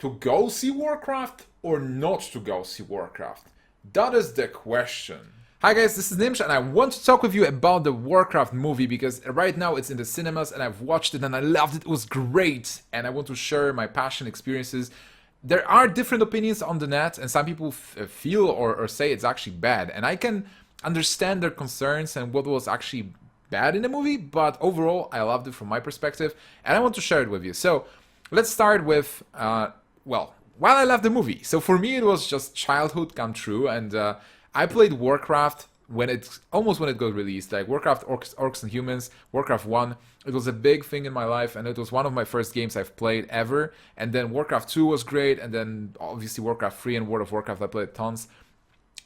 to go see Warcraft or not to go see Warcraft? That is the question. Hi guys, this is Gnimsh and I want to talk with you about the Warcraft movie because right now it's in the cinemas and I've watched it and I loved it. It was great and I want to share my passion experiences. There are different opinions on the net and some people feel or say it's actually bad, and I can understand their concerns and what was actually bad in the movie, but overall I loved it from my perspective and I want to share it with you. So let's start with, well, while I loved the movie. So for me it was just childhood come true, and I played Warcraft when it got released, like Warcraft Orcs and Humans, Warcraft 1. It was a big thing in my life and it was one of my first games I've played ever. And then Warcraft 2 was great, and then obviously Warcraft 3 and World of Warcraft I played tons.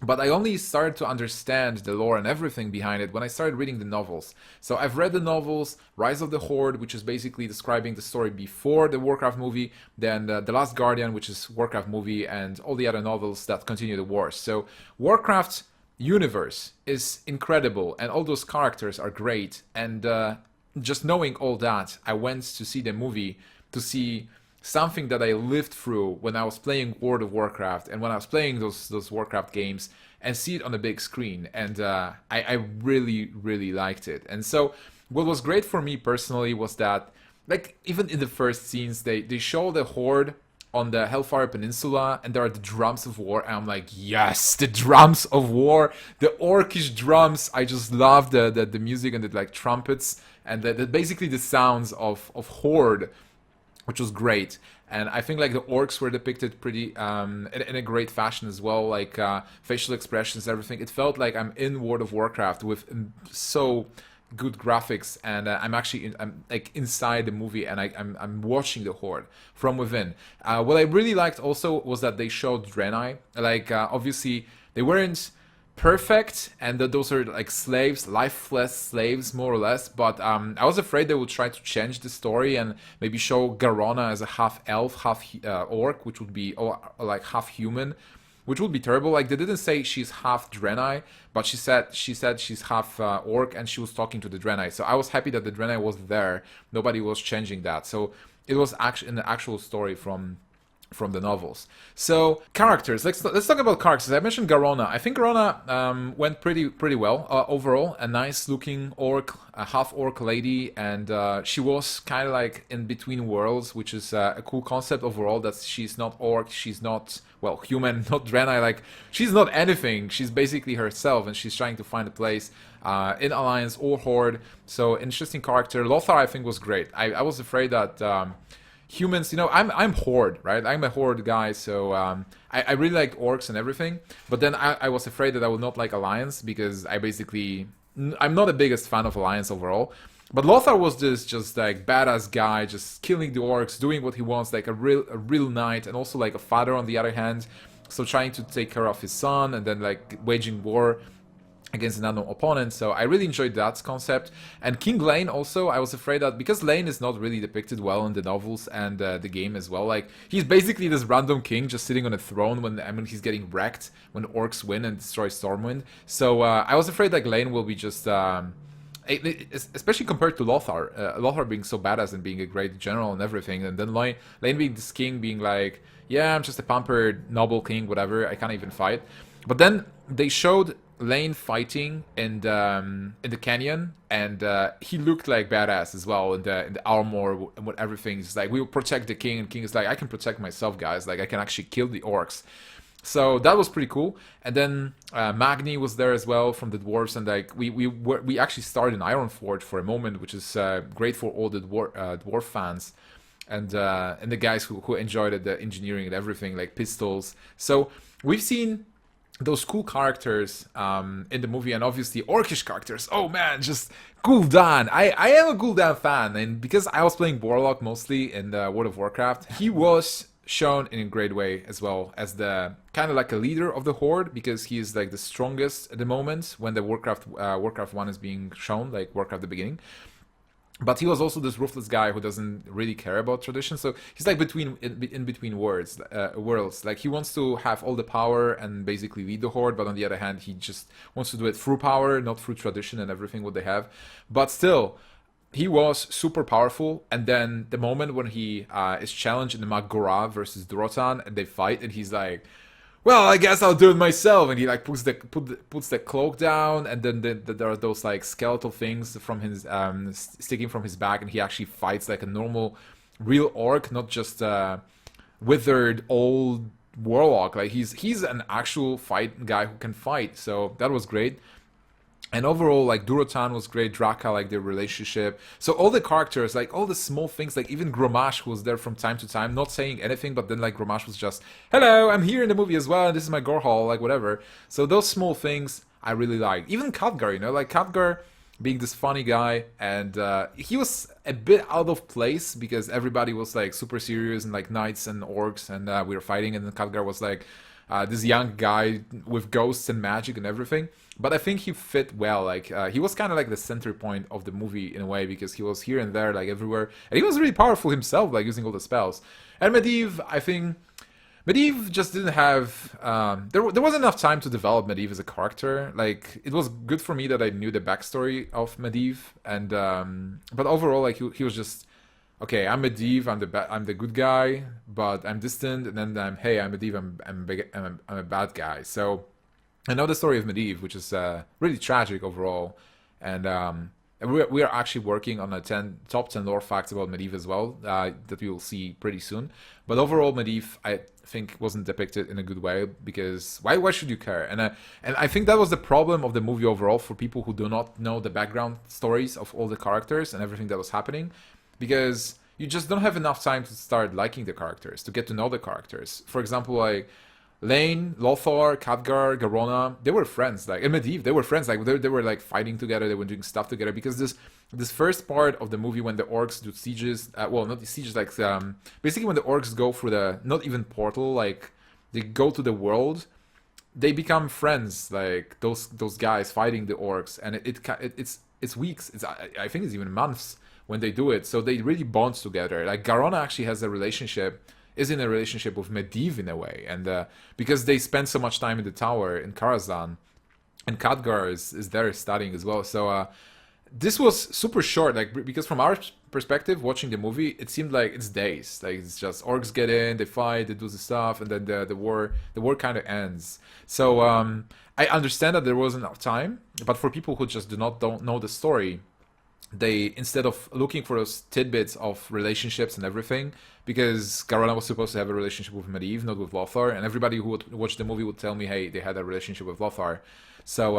But I only started to understand the lore and everything behind it when I started reading the novels. So I've read the novels, Rise of the Horde, which is basically describing the story before the Warcraft movie, then The Last Guardian, which is Warcraft movie, and all the other novels that continue the wars. So Warcraft universe is incredible and all those characters are great, and just knowing all that, I went to see the movie to see something that I lived through when I was playing World of Warcraft and when I was playing those Warcraft games, and see it on a big screen, and I really liked it. And so what was great for me personally was that, like, even in the first scenes they show the Horde on the Hellfire Peninsula and there are the drums of war, and I'm like, yes, the drums of war, the orcish drums. I just love the music and the like trumpets and basically the sounds of Horde, which was great. And I think like the orcs were depicted pretty in a great fashion as well, like facial expressions, everything. It felt like I'm in World of Warcraft with so good graphics, and I'm like inside the movie, and I'm watching the Horde from within. What I really liked also was that they showed Draenei. Like obviously they weren't perfect, and that those are like slaves, lifeless slaves more or less, but I was afraid they would try to change the story and maybe show Garona as a half elf, half orc, which would be like half human, which would be terrible. Like they didn't say she's half Draenei, but she said she's half orc, and she was talking to the Draenei. So I was happy that the Draenei was there. Nobody was changing that. So it was actually in the actual story from the novels. So characters, let's talk about characters. I mentioned Garona. I think Garona went pretty well overall. A nice looking orc, a half orc lady, and she was kind of like in between worlds, which is a cool concept overall. That she's not orc, she's not, well, human, not Draenei. Like she's not anything. She's basically herself, and she's trying to find a place in Alliance or Horde. So interesting character. Lothar I think was great. I was afraid that humans, you know, I'm Horde, right? I'm a Horde guy, so I really like orcs and everything. But then I was afraid that I would not like Alliance, because I'm not the biggest fan of Alliance overall. But Lothar was this just like badass guy, just killing the orcs, doing what he wants, like a real knight, and also like a father on the other hand. So trying to take care of his son, and then like waging war against an unknown opponent. So I really enjoyed that concept. And King Lane also, I was afraid that, because Lane is not really depicted well in the novels and the game as well, like he's basically this random king just sitting on a throne when he's getting wrecked when orcs win and destroy Stormwind. So I was afraid like Lane will be just especially compared to Lothar, Lothar being so badass and being a great general and everything, and then Lane being this king being like, yeah, I'm just a pampered noble king, whatever, I can't even fight. But then they showed Lane fighting in the canyon, and he looked like badass as well in the armor and what everything. It's like, we will protect the king, and king is like, I can protect myself, guys. Like I can actually kill the orcs. So that was pretty cool. And then Magni was there as well from the dwarves, and like we actually started in Ironforge for a moment, which is great for all the dwarf fans. And the guys who enjoyed it, the engineering and everything, like pistols. So we've seen those cool characters in the movie, and obviously orcish characters. Oh man, just Gul'dan. I am a Gul'dan fan, and because I was playing Warlock mostly in the World of Warcraft, he was shown in a great way as well as the kind of like a leader of the Horde, because he is like the strongest at the moment when the Warcraft 1 is being shown, like Warcraft the beginning. But he was also this ruthless guy who doesn't really care about tradition. So he's like in between worlds. Like he wants to have all the power and basically lead the Horde, but on the other hand, he just wants to do it through power, not through tradition and everything what they have. But still, he was super powerful, and then the moment when he is challenged in the Magora versus Durotan, and they fight, and he's like, "Well, I guess I'll do it myself," and he like puts the cloak down, and then there are those like skeletal things from his sticking from his back, and he actually fights like a normal, real orc, not just withered old warlock. Like he's an actual fight guy who can fight. So that was great. And overall, like Durotan was great, Draka, like their relationship. So all the characters, like all the small things, like even Grommash was there from time to time, not saying anything, but then like Grommash was just, "Hello, I'm here in the movie as well, and this is my Gorhal," like whatever. So those small things I really liked. Even Khadgar, you know, like Khadgar being this funny guy, and he was a bit out of place because everybody was like super serious and like knights and orcs, and we were fighting, and then Khadgar was like this young guy with ghosts and magic and everything. But I think he fit well. Like he was kind of like the center point of the movie in a way because he was here and there, like everywhere, and he was really powerful himself, like using all the spells. And Medivh, I think Medivh just didn't have. There wasn't enough time to develop Medivh as a character. Like it was good for me that I knew the backstory of Medivh, and but overall, like he was just okay. I'm Medivh. I'm the good guy, but I'm distant. And then I'm Medivh. I'm a bad guy. So I know the story of Medivh, which is really tragic overall, and we are actually working on a top 10 lore facts about Medivh as well that we will see pretty soon. But overall, Medivh, I think, wasn't depicted in a good way because why should you care? And I think that was the problem of the movie overall for people who do not know the background stories of all the characters and everything that was happening, because you just don't have enough time to start liking the characters, to get to know the characters. For example, like Lane, Lothar, Khadgar, Garona, they were friends. Like in Medivh, they were friends. Like they were like fighting together. They were doing stuff together. Because this first part of the movie when the orcs do sieges, well, not the sieges, like basically when the orcs go through the not even portal, like they go to the world, they become friends. Like those guys fighting the orcs, and it's weeks. I think it's even months when they do it. So they really bond together. Like Garona actually has a relationship. Is in a relationship with Medivh in a way, and because they spend so much time in the tower in Karazhan, and Khadgar is there studying as well. So this was super short, like because from our perspective, watching the movie, it seemed like it's days. Like it's just orcs get in, they fight, they do the stuff, and then the war kind of ends. So I understand that there wasn't enough time, but for people who just don't know the story, they, instead of looking for those tidbits of relationships and everything, because Garona was supposed to have a relationship with Medivh, not with Lothar, and everybody who would watch the movie would tell me, hey, they had a relationship with Lothar. So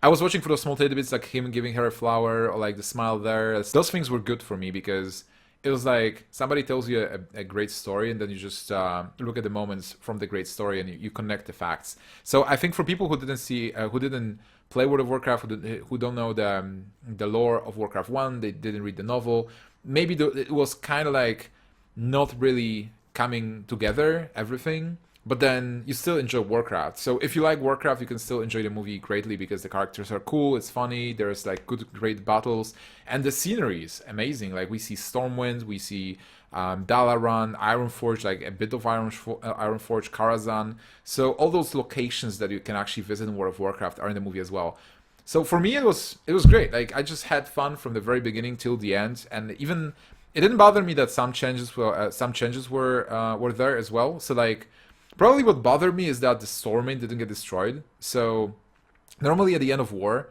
I was watching for those small tidbits, like him giving her a flower, or like the smile there. Those things were good for me, because it was like somebody tells you a great story, and then you just look at the moments from the great story, and you connect the facts. So I think for people who didn't play World of Warcraft, who don't know the lore of Warcraft 1, they didn't read the novel, maybe it was kind of like not really coming together, everything, but then you still enjoy Warcraft. So if you like Warcraft, you can still enjoy the movie greatly, because the characters are cool, it's funny, there's like great battles, and the scenery is amazing. Like we see Stormwind, we see Dalaran, Ironforge, like a bit of Ironforge, Karazhan. So all those locations that you can actually visit in World of Warcraft are in the movie as well. So for me, it was great. Like I just had fun from the very beginning till the end, and even it didn't bother me that some changes were there as well. So like probably what bothered me is that the Stormwind didn't get destroyed. So normally at the end of War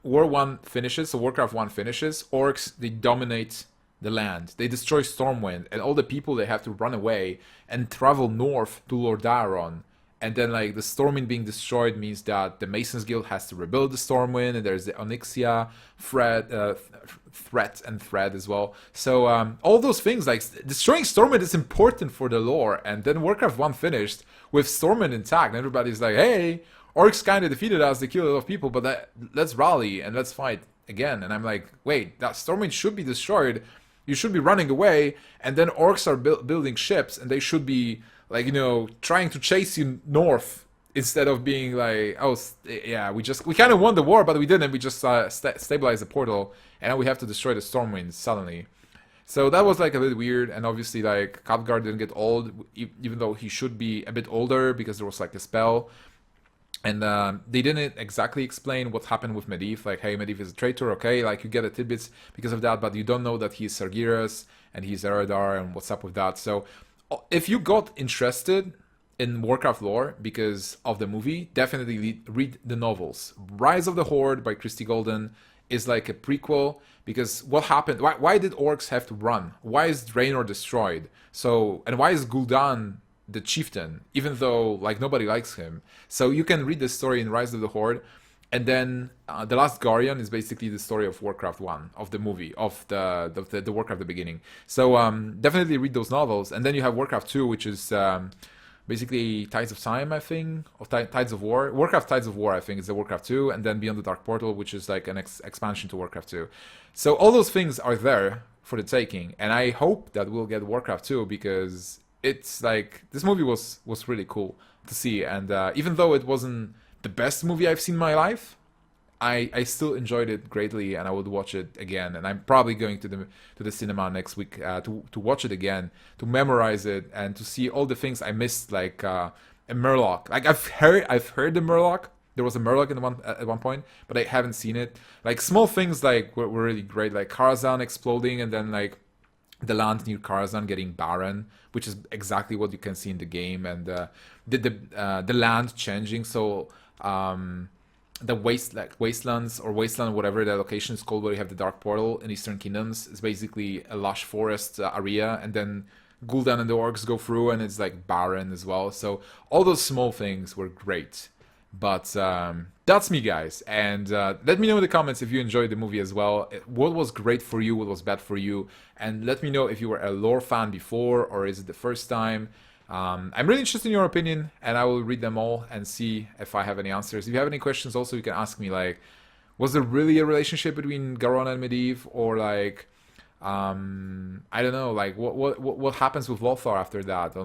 1 finishes, so Warcraft 1 finishes, orcs, they dominate the land. They destroy Stormwind, and all the people, they have to run away and travel north to Lordaeron. And then like the Stormwind being destroyed means that the Masons Guild has to rebuild the Stormwind, and there's the Onyxia threat as well. So all those things, like destroying Stormwind is important for the lore. And then Warcraft 1 finished with Stormwind intact, and everybody's like, hey, orcs kind of defeated us, they killed a lot of people, but let's rally and let's fight again. And I'm like, wait, that Stormwind should be destroyed. You should be running away, and then orcs are building ships, and they should be like, you know, trying to chase you north, instead of being like, oh yeah, we kind of won the war, but we didn't. We just stabilized the portal, and now we have to destroy the Stormwind suddenly. So that was like a little weird, and obviously like Khadgar didn't get old, even though he should be a bit older, because there was like a spell. And they didn't exactly explain what happened with Medivh. Like, hey, Medivh is a traitor, okay? Like, you get the tidbits because of that, but you don't know that he's Sargeras and he's Eredar and what's up with that. So, if you got interested in Warcraft lore because of the movie, definitely read the novels. Rise of the Horde by Christie Golden is like a prequel because what happened? Why did orcs have to run? Why is Draenor destroyed? So, and why is Gul'dan the chieftain, even though like nobody likes him? So you can read the story in Rise of the Horde, and then The Last Guardian is basically the story of Warcraft 1, of the movie, of the Warcraft the beginning. So definitely read those novels, and then you have Warcraft 2, which is basically Tides of Time, I think, or Tides of War. Warcraft Tides of War, I think, is the Warcraft 2, and then Beyond the Dark Portal, which is like an expansion to Warcraft 2. So all those things are there for the taking, and I hope that we'll get Warcraft 2 because it's like this movie was really cool to see, and even though it wasn't the best movie I've seen in my life, I still enjoyed it greatly, and I would watch it again. And I'm probably going to the cinema next week to watch it again, to memorize it, and to see all the things I missed, like a Murloc. Like I've heard the Murloc. There was a Murloc at one point, but I haven't seen it. Like small things like were really great, like Karazhan exploding, and then like the land near Karazhan getting barren, which is exactly what you can see in the game, and the land changing. So the wastelands or wasteland, whatever the location is called, where you have the Dark Portal in Eastern Kingdoms, is basically a lush forest area, and then Gul'dan and the orcs go through, and it's like barren as well. So all those small things were great. But that's me, guys, and let me know in the comments if you enjoyed the movie as well. What was great for you, what was bad for you, and let me know if you were a lore fan before, or is it the first time. I'm really interested in your opinion, and I will read them all and see if I have any answers. If you have any questions also, you can ask me, like, was there really a relationship between Garona and Medivh, or like I don't know, like what happens with Lothar after that?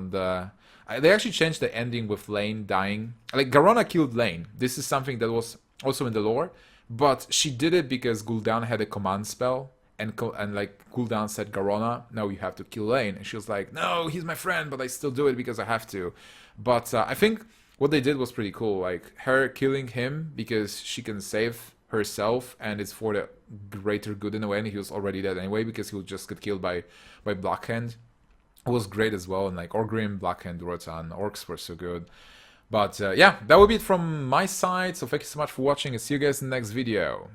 They actually changed the ending with Lane dying. Like, Garona killed Lane. This is something that was also in the lore, but she did it because Gul'dan had a command spell, and like Gul'dan said, Garona, no, you have to kill Lane, and she was like, no, he's my friend, but I still do it because I have to. But I think what they did was pretty cool, like her killing him because she can save herself, and it's for the greater good in a way, and he was already dead anyway because he would just get killed by Blackhand. It was great as well, and like Orgrim, Blackhand, Rotan, orcs were so good. But yeah, that would be it from my side, so thank you so much for watching, and see you guys in the next video.